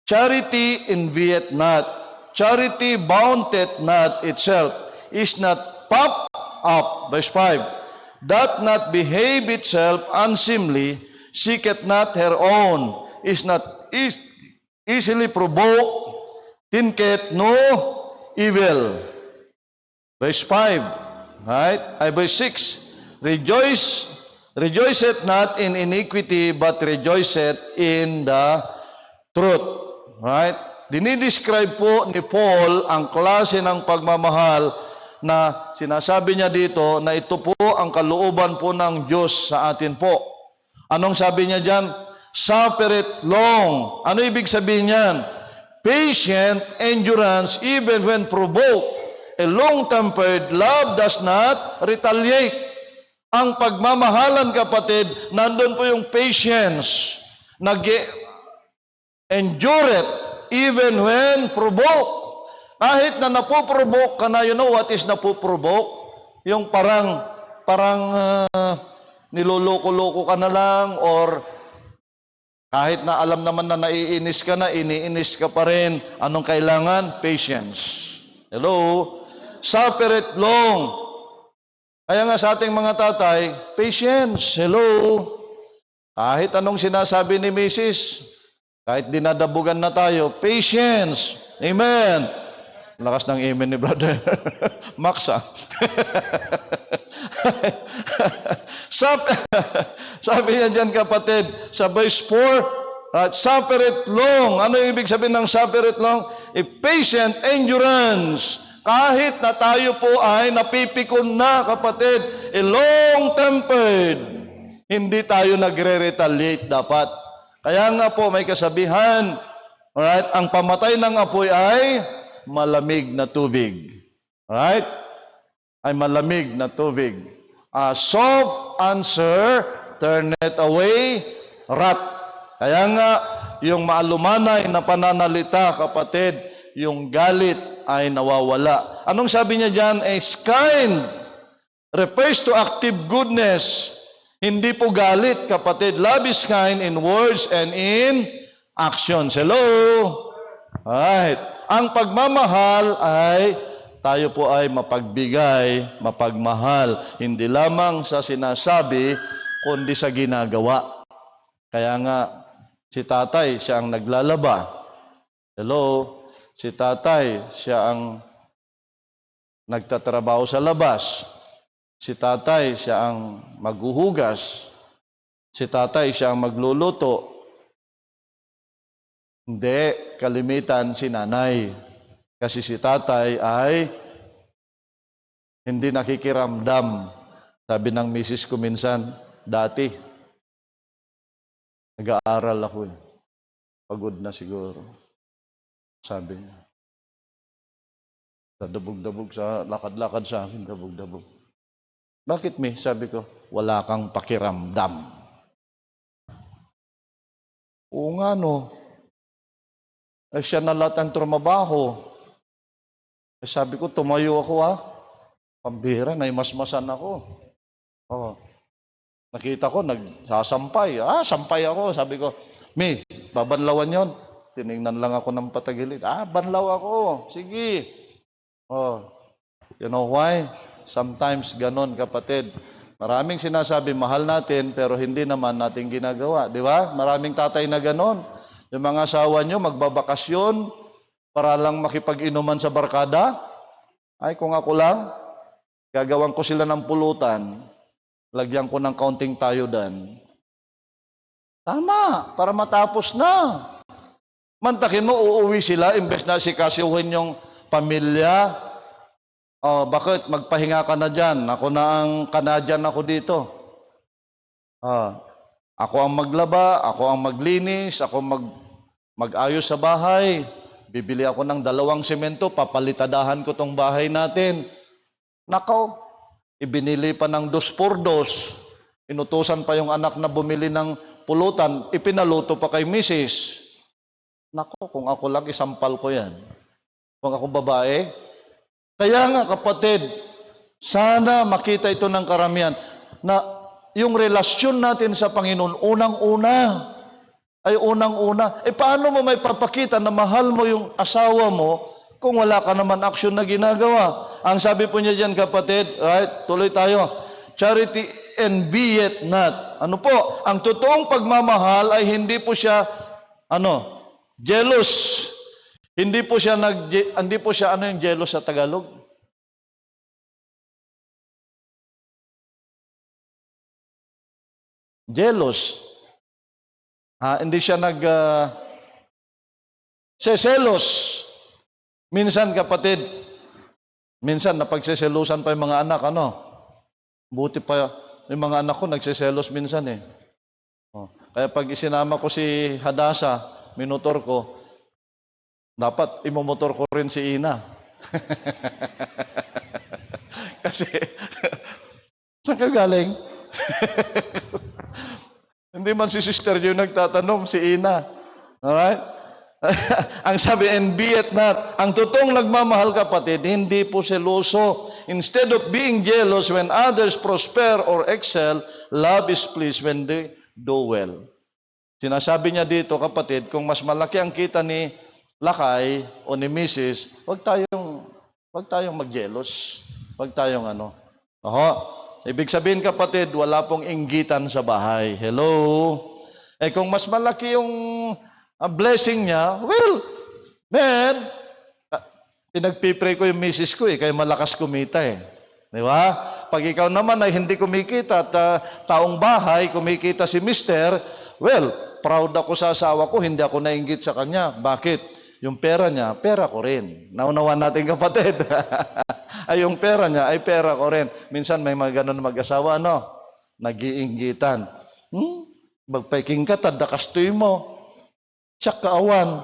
Charity envieth not. Charity vaunteth not itself, is not puffed up. Verse 5. Doth not behave itself unseemly, seeketh not her own, is not easily provoked, thinketh no evil. Verse 5. Right? Verse 6. Rejoiceth not in iniquity, but rejoiceth in the truth. Right? Dinidescribe po ni Paul ang klase ng pagmamahal na sinasabi niya dito na ito po ang kalooban po ng Diyos sa atin po. Anong sabi niya dyan? Suffereth long. Ano ibig sabihin niyan? Patient endurance even when provoked. A long-tempered love does not retaliate. Ang pagmamahalan, kapatid, nandun po yung patience. Endureth even when provoked. Kahit na napoprovoke ka na, you know what is napoprovoke? Yung parang niloloko-loko ka na lang, or Kahit na alam naman na naiinis ka na, iniinis ka pa rin. Anong kailangan? Patience. Hello? Suffer it long. Kaya nga sa ating mga tatay, patience. Hello? Kahit anong sinasabi ni Mrs., kahit dinadabugan na tayo, patience. Amen. Lakas ng amen ni brother. Max, sabi niya dyan, kapatid, sa verse 4, suffer it long. Ano yung ibig sabihin ng suffer it long? A patient endurance. Kahit na tayo po ay napipikon na, kapatid, a long-tempered, hindi tayo nagre-retaliate dapat. Kaya nga po may kasabihan, alright, ang pamatay ng apoy ay malamig na tubig. Alright? Ay malamig na tubig. A soft answer turneth away wrath. Kaya nga, yung maalumanay na pananalita, kapatid, yung galit ay nawawala. Anong sabi niya dyan? Is kind refers to active goodness. Hindi po galit, kapatid. Love is kind in words and in actions. Hello? Alright. Ang pagmamahal ay tayo po ay mapagbigay, mapagmahal. Hindi lamang sa sinasabi, kundi sa ginagawa. Kaya nga, si tatay, siya ang naglalaba. Hello? Si tatay, siya ang nagtatrabaho sa labas. Si tatay, siya ang maghuhugas. Si tatay, siya ang magluluto. Hindi, kalimitan si nanay. Kasi si tatay ay hindi nakikiramdam. Sabi ng misis ko minsan, dati, nag-aaral ako eh. Pagod na siguro. Sabi niya. Dabog-dabog sa lakad-lakad sa akin, dabog-dabog. Bakit me? Sabi ko, wala kang pakiramdam. Oo nga no. Eh, siya na lahat ang trumabaho. Eh, sabi ko, tumayo ako Pambira, naimasmasan ako. Oh. Nakita ko, nagsasampay. Sampay ako. Sabi ko, me, babanlawan yon. Tinignan lang ako ng patagilid. Banlaw ako. Sige. Oh. You know why? Sometimes ganon, kapatid. Maraming sinasabi, mahal natin, pero hindi naman natin ginagawa. Di ba? Maraming tatay na ganon. Yung mga asawa nyo, magbabakasyon para lang makipag-inuman sa barkada. Ay, kung ako lang, gagawan ko sila ng pulutan. Lagyan ko ng kaunting tayo dan. Tama, para matapos na. Mantakin mo, uuwi sila, imbes na sikasuhin yung pamilya. Bakit? Magpahinga ka na dyan. Ako na ang Canadian ako dito. Ako ang maglaba, ako ang maglinis, ako mag-ayos sa bahay. Bibili ako ng 2 semento, papalitadahan ko tong bahay natin. Nakaw, ibinili pa ng 2x2. Inutusan pa yung anak na bumili ng pulutan, ipinaluto pa kay misis. Nako, kung ako lang, isampal ko yan. Kung ako babae. Kaya nga, kapatid, sana makita ito ng karamihan na yung relasyon natin sa Panginoon, unang-una. Paano mo may papakita na mahal mo yung asawa mo kung wala ka naman aksyon na ginagawa? Ang sabi po niya dyan, kapatid, right? Tuloy tayo. Charity envieth not. Ano po? Ang totoong pagmamahal ay hindi po siya, jealous. Hindi po siya, ano yung jealous sa Tagalog? Jealous. Hindi siya seselos. Minsan, kapatid, napagseselusan pa yung mga anak, Buti pa, yung mga anak ko nagseselos minsan eh. Kaya pag isinama ko si Hadasa, minutor ko, dapat imomotor ko rin si Ina. Kasi, saan ka galing? Hindi man si Sister yung nagtatanong, si Ina. Alright? Ang sabi, envieth not. Ang totoong nagmamahal, kapatid, hindi po seloso. Instead of being jealous when others prosper or excel, love is pleased when they do well. Sinasabi niya dito, kapatid, kung mas malaki ang kita ni Lakay o ni Mrs., wag tayong magjelos. Wag tayong ano. Oho. Ibig sabihin, kapatid, wala pong inggitan sa bahay. Hello? Kung mas malaki yung blessing niya, well, man, pinagpipray ko yung misis ko kaya malakas kumita Di ba? Pag ikaw naman ay hindi kumikita at taong bahay, kumikita si mister, well, proud ako sa asawa ko, hindi ako nainggit sa kanya. Bakit? Yung pera niya, pera ko rin. Naunawan natin, kapatid. Ay, yung pera niya, ay pera ko rin. Minsan may mga ganun mag-asawa, nag-iinggitan. Magpaiking ka, tadakastoy mo. Siya kaawan.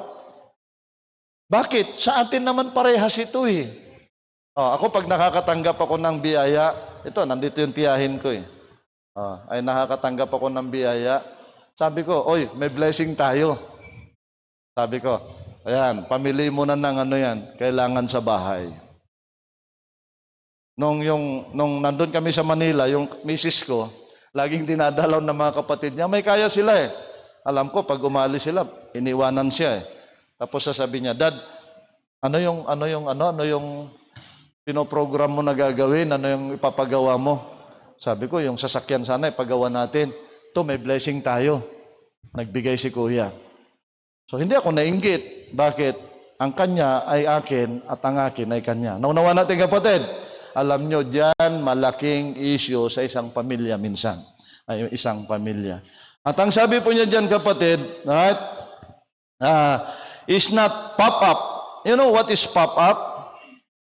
Bakit? Sa atin naman parehas ito ako pag nakakatanggap ako ng biyaya, ito, nandito yung tiyahin ko ay nakakatanggap ako ng biyaya. Sabi ko, oy, may blessing tayo. Sabi ko, ayan, pamili mo na ng yan, kailangan sa bahay. Nung nandun kami sa Manila, yung misis ko, laging dinadalaw ng mga kapatid niya, may kaya sila Alam ko, pag umalis sila, iniwanan siya Tapos sasabi niya, Dad, ano yung pinoprogram mo na gagawin? Ano yung ipapagawa mo? Sabi ko, yung sasakyan sana, ipagawa natin. Ito, may blessing tayo. Nagbigay si Kuya. So, hindi ako nainggit. Bakit? Ang kanya ay akin at ang akin ay kanya. Naunawa natin, kapatid. Alam nyo, diyan malaking issue sa isang pamilya minsan. Ay, isang pamilya. At ang sabi po niya diyan, kapatid, right? Is not pop-up. You know what is pop-up?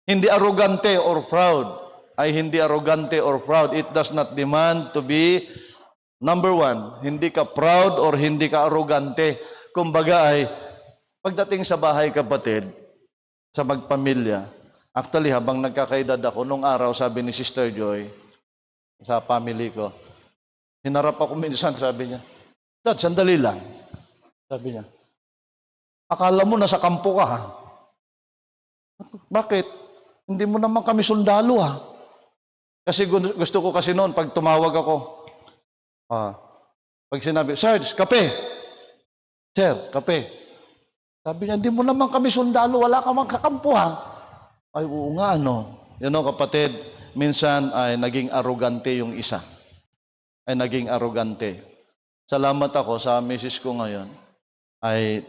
Hindi arrogante or proud. Ay hindi arrogante or proud. It does not demand to be number one. Hindi ka proud or hindi ka arrogante. Kumbaga ay, pagdating sa bahay, kapatid, sa magpamilya, actually habang nagkakaedad ako, nung araw, sabi ni Sister Joy, sa family ko, hinarap ako minsan, sabi niya, Dad, sandali lang. Sabi niya, akala mo nasa kampo ka Bakit? Hindi mo naman kami sundalo Kasi gusto ko kasi noon, pag tumawag ako, pag sinabi, Sarge, kape. Sir, kape. Sabi niya, hindi mo naman kami sundalo, wala ka mang kakampo Ay, oo nga, kapatid, minsan ay naging arrogante yung isa. Ay naging arrogante. Salamat ako sa misis ko ngayon. Ay,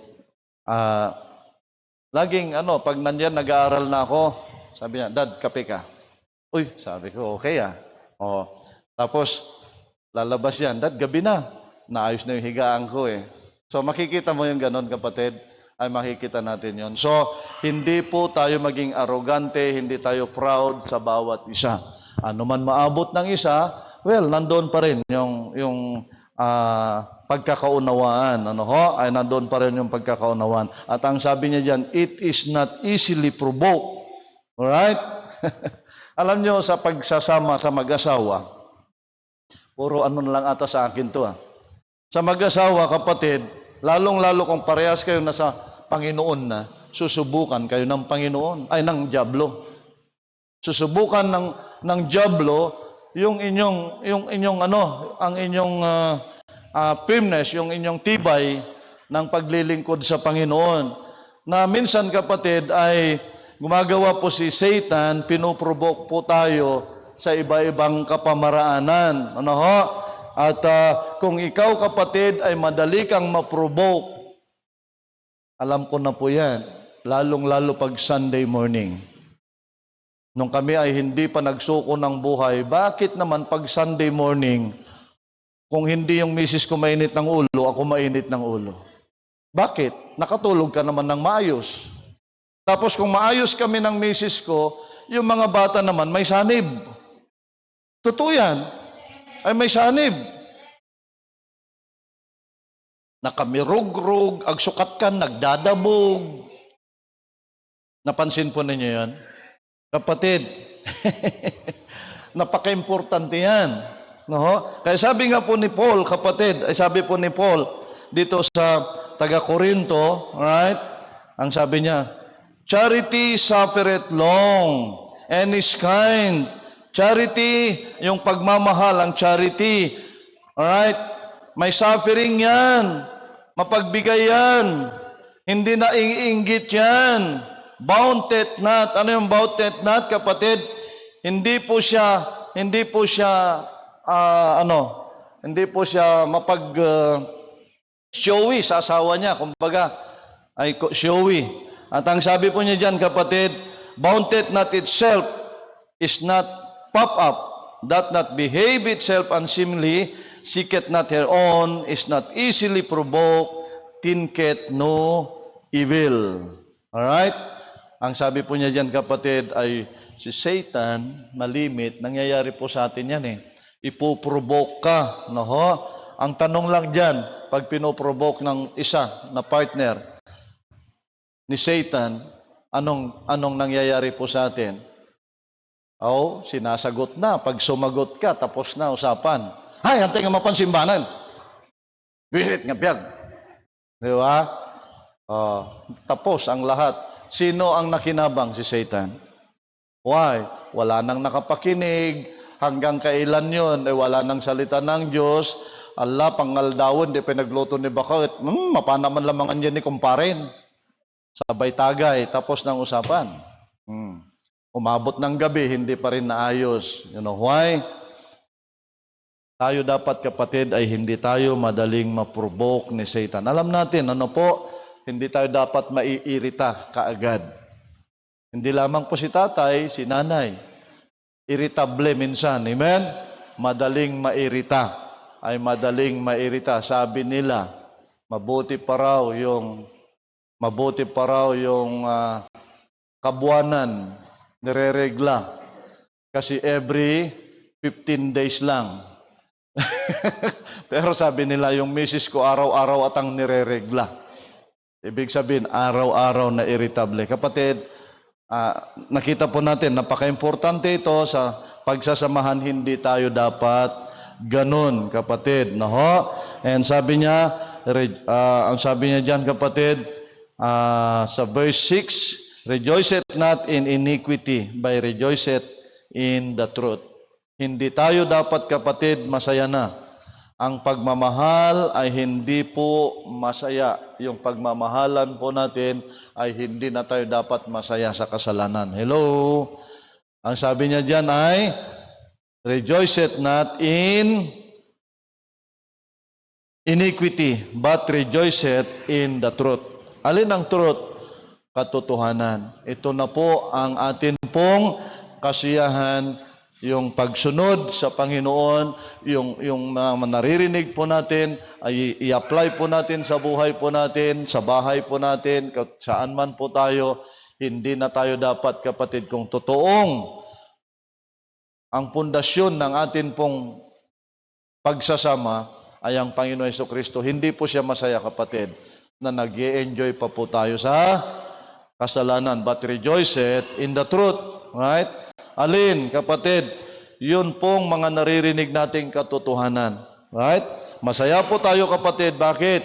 laging, pag nandiyan, nag-aaral na ako, sabi niya, Dad, kape ka. Uy, sabi ko, okay Tapos, lalabas yan, Dad, gabi na. Naayos na yung higaan ko So, makikita mo yung ganon, kapatid. Ay makikita natin yon. So, hindi po tayo maging arrogante, hindi tayo proud sa bawat isa. Ano man maabot ng isa, well, nandoon pa rin yung pagkakaunawaan. Ay nandoon pa rin yung pagkakaunawaan. At ang sabi niya diyan, it is not easily provoked. Alright? Alam nyo, sa pagsasama sa mag-asawa, puro na lang ata sa akin to Sa mag-asawa, kapatid, lalong-lalo kung parehas kayo nasa Panginoon na, susubukan kayo ng Panginoon, ay ng dyablo. Susubukan ng dyablo yung inyong ang inyong firmness, yung inyong tibay ng paglilingkod sa Panginoon. Na minsan, kapatid, ay gumagawa po si Satan, pinuprovoke po tayo sa iba-ibang kapamaraanan. At kung ikaw, kapatid, ay madali kang ma-provoke, alam ko na po yan, lalong-lalo pag Sunday morning. Nung kami ay hindi pa nagsuko ng buhay, bakit naman pag Sunday morning, kung hindi yung misis ko mainit ng ulo, ako mainit ng ulo? Bakit? Nakatulog ka naman ng maayos. Tapos kung maayos kami ng misis ko, yung mga bata naman may sanib. Totoo yan. Ay may sanib. Nakamirug-rug, agsukat ka, nagdadabog. Napansin po ninyo yan? Kapatid, napaka-importante yan. Kaya sabi nga po ni Paul, kapatid, ay sabi po ni Paul, dito sa taga-Korinto, right? Ang sabi niya, charity suffereth long and is kind. Charity, yung pagmamahal, ang charity. Alright? May suffering yan. Mapagbigay yan. Hindi na iinggit yan. Bounded not. Ano yung bounded not, kapatid? Hindi po siya hindi po siya showy sa asawa niya. Kumbaga, ay showy. At ang sabi po niya dyan, kapatid, bounded not itself is not puff up, doth not behave itself unseemly, seeketh not her own, is not easily provoked, thinketh no evil. Alright? Ang sabi po niya dyan, kapatid, ay si Satan, malimit, nangyayari po sa atin yan eh. Ipoprovoke ka. No? Ang tanong lang dyan, pag pinoprovoke ng isa na partner ni Satan, anong nangyayari po sa atin? Sinasagot na. Pag sumagot ka, tapos na usapan. Hay, hantay nga mapansimbanan. Visit nga biyag. Di ba? Tapos ang lahat. Sino ang nakinabang? Si Satan. Why? Wala nang nakapakinig. Hanggang kailan yun? Wala nang salita ng Diyos. Allah, pangaldawon, di pinagluto ni Bakit. Mapanaman lamangan yan ni kumparin. Sabay tagay, tapos ng usapan. Umabot ng gabi, hindi pa rin naayos. You know why? Tayo dapat, kapatid, ay hindi tayo madaling maprovoke ni Satan. Alam natin, hindi tayo dapat maiirita kaagad. Hindi lamang po si tatay, si nanay. Irritable minsan. Amen? Madaling mairita. Ay madaling mairita. Sabi nila, mabuti pa raw yung kabuwanan nireregla. Kasi every 15 days lang. Pero sabi nila, yung misis ko araw-araw at ang nireregla. Ibig sabihin, araw-araw na irritable. Kapatid, nakita po natin, napaka-importante ito sa pagsasamahan. Hindi tayo dapat ganun, kapatid. And sabi niya, ang sabi niya dyan, kapatid, sa verse 6, rejoiceth not in iniquity, but rejoiceth in the truth. Hindi tayo dapat, kapatid, masaya na. Ang pagmamahal ay hindi po masaya. Yung pagmamahalan po natin ay hindi na tayo dapat masaya sa kasalanan. Hello? Ang sabi niya dyan ay, rejoiceth not in iniquity, but rejoiceth in the truth. Alin ang truth? Katotohanan. Ito na po ang atin pong kasiyahan, yung pagsunod sa Panginoon, yung naririnig po natin, ay i-apply po natin sa buhay po natin, sa bahay po natin, saan man po tayo. Hindi na tayo dapat, kapatid, kung totoong ang pundasyon ng atin pong pagsasama ay ang Panginoon Jesucristo. Hindi po siya masaya, kapatid, na nag-i-enjoy pa po tayo sa kasalanan, but rejoiceth in the truth. Right? Alin, kapatid? Yun pong mga naririnig nating katotohanan. Right? Masaya po tayo, kapatid. Bakit?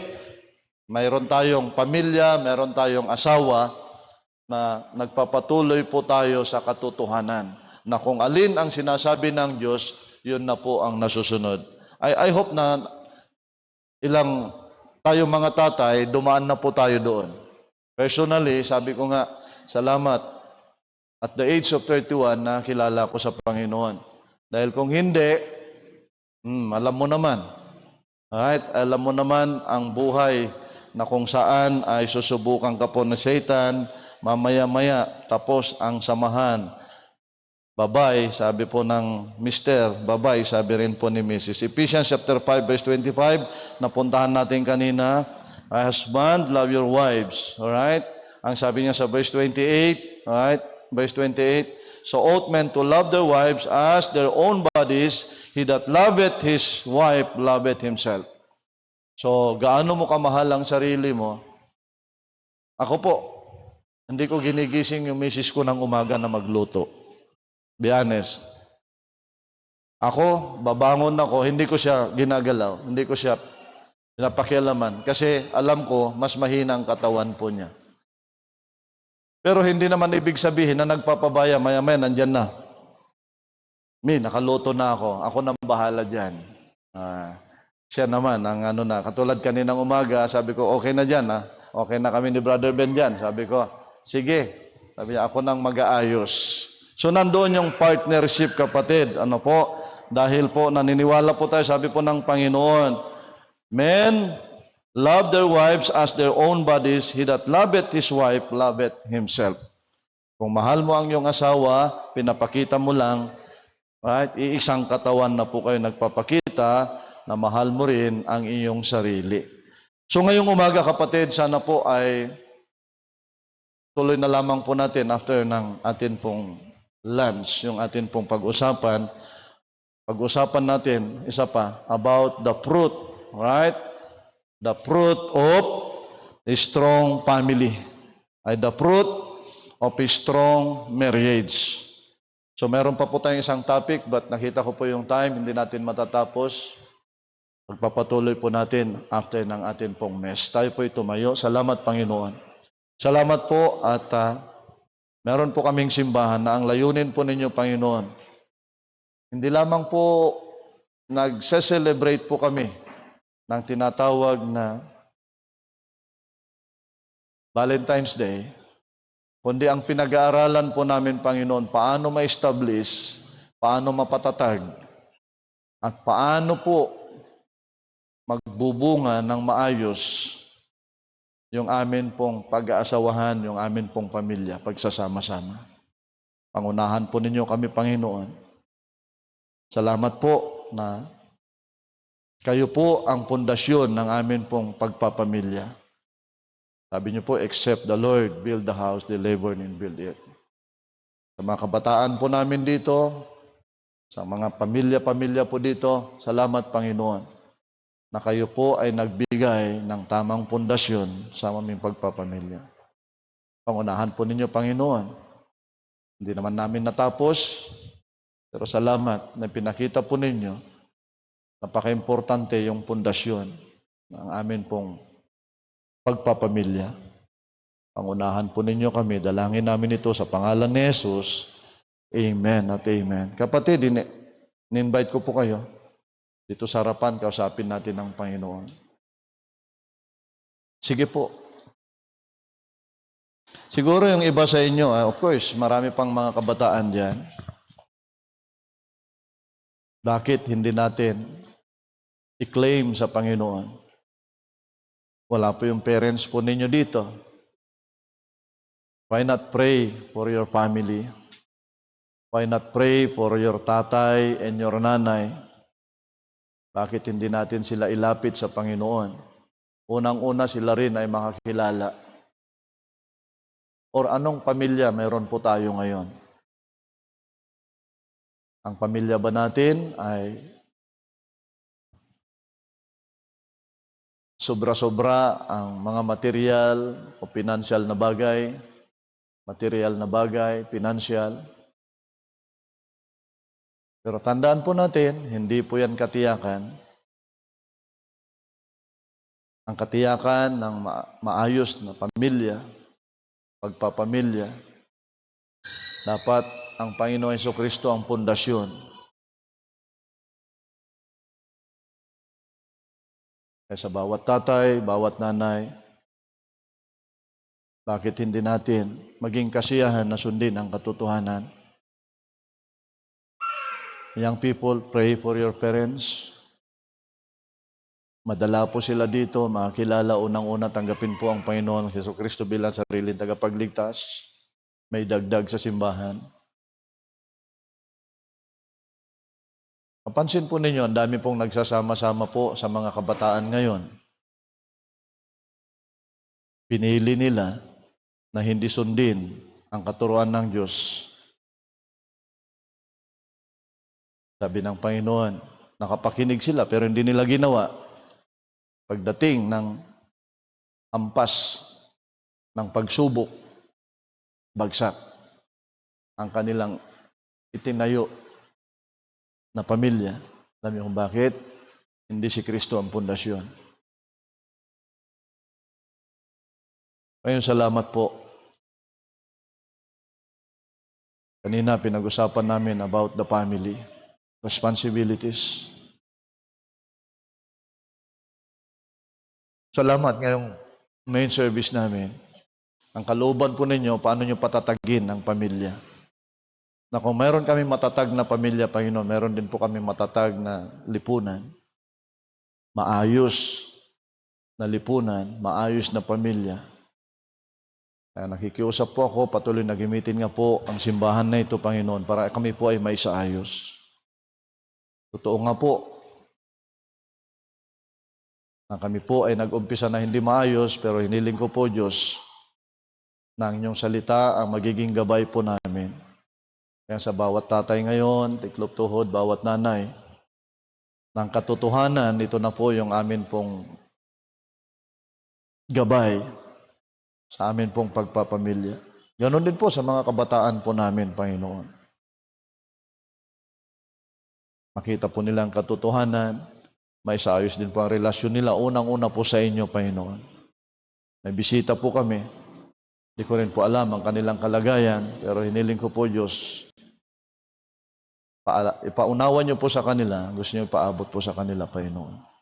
Mayroon tayong pamilya, mayroon tayong asawa na nagpapatuloy po tayo sa katotohanan. Na kung alin ang sinasabi ng Diyos, yun na po ang nasusunod. I hope na ilang tayong mga tatay, dumaan na po tayo doon. Personally, sabi ko nga, salamat. At the age of 31, nakilala ko sa Panginoon. Dahil kung hindi, alam mo naman. Alright? Alam mo naman ang buhay na kung saan ay susubukan ka po ng Satan, mamaya-maya, tapos ang samahan. Babay, sabi po ng Mr. Babay, sabi rin po ni Mrs. Ephesians chapter 5, verse 25, napuntahan natin kanina, husband, love your wives. Alright? Ang sabi niya sa verse 28, alright? Verse 28, so ought men to love their wives as their own bodies. He that loveth his wife loveth himself. So, gaano mo kamahal ang sarili mo? Ako po, hindi ko ginigising yung misis ko ng umaga na magluto. Be honest. Ako, babangon ako, hindi ko siya ginagalaw, hindi ko siya pinapakialaman. Kasi alam ko, mas mahina ang katawan po niya. Pero hindi naman ibig sabihin na nagpapabaya, maya-maya, nandyan na. Nakaluto na ako. Ako nang bahala dyan. siya naman, ang ano na, katulad kaninang umaga, sabi ko, okay na dyan, ha? Okay na kami ni Brother Ben dyan. Sabi ko, sige. Sabi niya, ako nang mag-aayos. So, nandoon yung partnership, kapatid. Ano po? Dahil po, naniniwala po tayo, sabi po ng Panginoon, men love their wives as their own bodies. He that loveth his wife, loveth himself. Kung mahal mo ang iyong asawa, pinapakita mo lang, right? Iisang katawan na po kayo nagpapakita na mahal mo rin ang iyong sarili. So ngayong umaga, kapatid, sana po ay tuloy na lamang po natin after ng atin pong lunch, yung atin pong pag-usapan. Pag-usapan natin, isa pa, about the fruit, right? The fruit of a strong family. Ay the fruit of a strong marriage. So meron pa po tayong isang topic, but nakita ko po yung time, hindi natin matatapos. Pagpapatuloy po natin after ng atin pong mess. Tayo po'y tumayo. Salamat, Panginoon. Salamat po at meron po kaming simbahan na ang layunin po ninyo, Panginoon. Hindi lamang po nagse-celebrate po kami ng tinatawag na Valentine's Day, kundi ang pinag-aaralan po namin, Panginoon, paano ma-establish, paano mapatatag, at paano po magbubunga ng maayos yung amin pong pag-aasawahan, yung amin pong pamilya, pagsasama-sama. Pangunahan po ninyo kami, Panginoon. Salamat po na kayo po ang pundasyon ng amin pong pagpapamilya. Sabi niyo po, except the Lord build the house, they labor and build it. Sa mga kabataan po namin dito, sa mga pamilya-pamilya po dito, salamat, Panginoon, na kayo po ay nagbigay ng tamang pundasyon sa aming pagpapamilya. Pangunahan po ninyo, Panginoon. Hindi naman namin natapos, pero salamat na pinakita po ninyo, napaka-importante yung pundasyon ng amin pong pagpapamilya. Pangunahan po ninyo kami, dalangin namin ito sa pangalan ni Jesus. Amen at amen. Kapatid, in-invite ko po kayo dito sa harapan, kausapin natin ang Panginoon. Sige po. Siguro yung iba sa inyo, of course, marami pang mga kabataan dyan. Bakit hindi natin i-claim sa Panginoon? Wala po yung parents po ninyo dito. Why not pray for your family? Why not pray for your tatay and your nanay? Bakit hindi natin sila ilapit sa Panginoon? Unang-una sila rin ay makakilala. Or anong pamilya meron po tayo ngayon? Ang pamilya ba natin ay sobra-sobra ang mga material o financial na bagay, financial. Pero tandaan po natin, hindi po yan katiyakan. Ang katiyakan ng maayos na pamilya, pagpapamilya, dapat ang Panginoon Jesucristo ang pundasyon. Kaya sa bawat tatay, bawat nanay, bakit hindi natin maging kasiyahan na sundin ang katotohanan? Young people, pray for your parents. Madala po sila dito, makakilala unang-una, tanggapin po ang Panginoon Jesucristo bilang sariling tagapagligtas. May dagdag sa simbahan. Mapansin po ninyo, ang dami pong nagsasama-sama po sa mga kabataan ngayon. Pinili nila na hindi sundin ang katuruan ng Diyos. Sabi ng Panginoon, nakapakinig sila pero hindi nila ginawa. Pagdating ng ampas ng pagsubok, bagsak ang kanilang itinayo na pamilya. Alam niyo kung bakit? Hindi si Kristo ang pundasyon. Ngayon, salamat po. Kanina pinag-usapan namin about the family responsibilities. salamat ngayong main service namin. Ang kalooban po ninyo, paano nyo patatagin ang pamilya. Na kung mayroon kami matatag na pamilya, Panginoon, mayroon din po kami matatag na lipunan. Maayos na lipunan, maayos na pamilya. Kaya nakikiusap po ako, patuloy na gamitin nga po ang simbahan na ito, Panginoon, para kami po ay maisaayos. Totoo nga po, na kami po ay nag-umpisa na hindi maayos, pero hiniling ko po, Diyos, na ang inyong salita ang magiging gabay po namin. Kaya sa bawat tatay ngayon, tiklop tuhod, bawat nanay, ng katotohanan, ito na po yung amin pong gabay sa amin pong pagpapamilya. Ganon din po sa mga kabataan po namin, Panginoon. Makita po nila ang katotohanan, may saayos din po ang relasyon nila. Unang-una po sa inyo, Panginoon. May bisita po kami. Hindi ko rin po alam ang kanilang kalagayan, pero hiniling ko po, Diyos, ipaunawan niyo po sa kanila, gusto niyo ipaabot po sa kanila, Panginoon.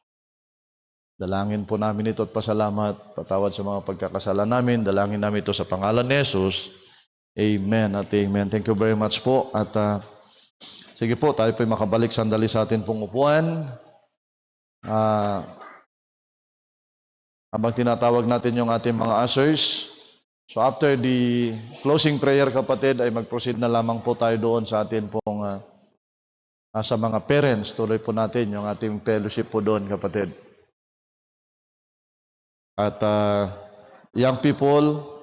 Dalangin po namin ito at pasalamat, patawad sa mga pagkakasala namin. Dalangin namin ito sa pangalan ni Jesus. Amen at amen. Thank you very much po. At sige po, tayo po makabalik sandali sa atin pong upuan. Habang tinatawag natin yung ating mga ushers. So after the closing prayer, kapatid, ay mag-proceed na lamang po tayo doon sa atin pong sa mga parents. Tuloy po natin yung ating fellowship po doon, kapatid. At young people,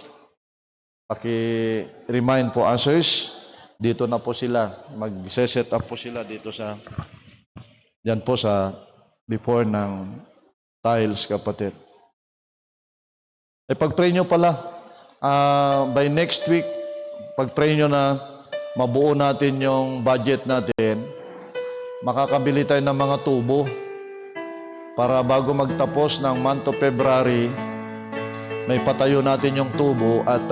paki-remind po ushers, dito na po sila, mag-set up po sila dito sa, diyan po sa before ng tiles, kapatid. Pag-pray nyo pala, by next week, pag-pray nyo na mabuo natin yung budget natin, makakabili tayo ng mga tubo para bago magtapos ng month of February, may patayo natin yung tubo at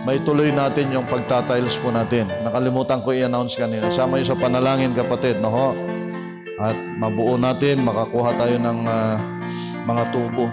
may tuloy natin yung pagtatiles po natin. Nakalimutan ko i-announce kanina. Sama yun sa panalangin, kapatid, no ho? At mabuo natin, makakuha tayo ng mga tubo.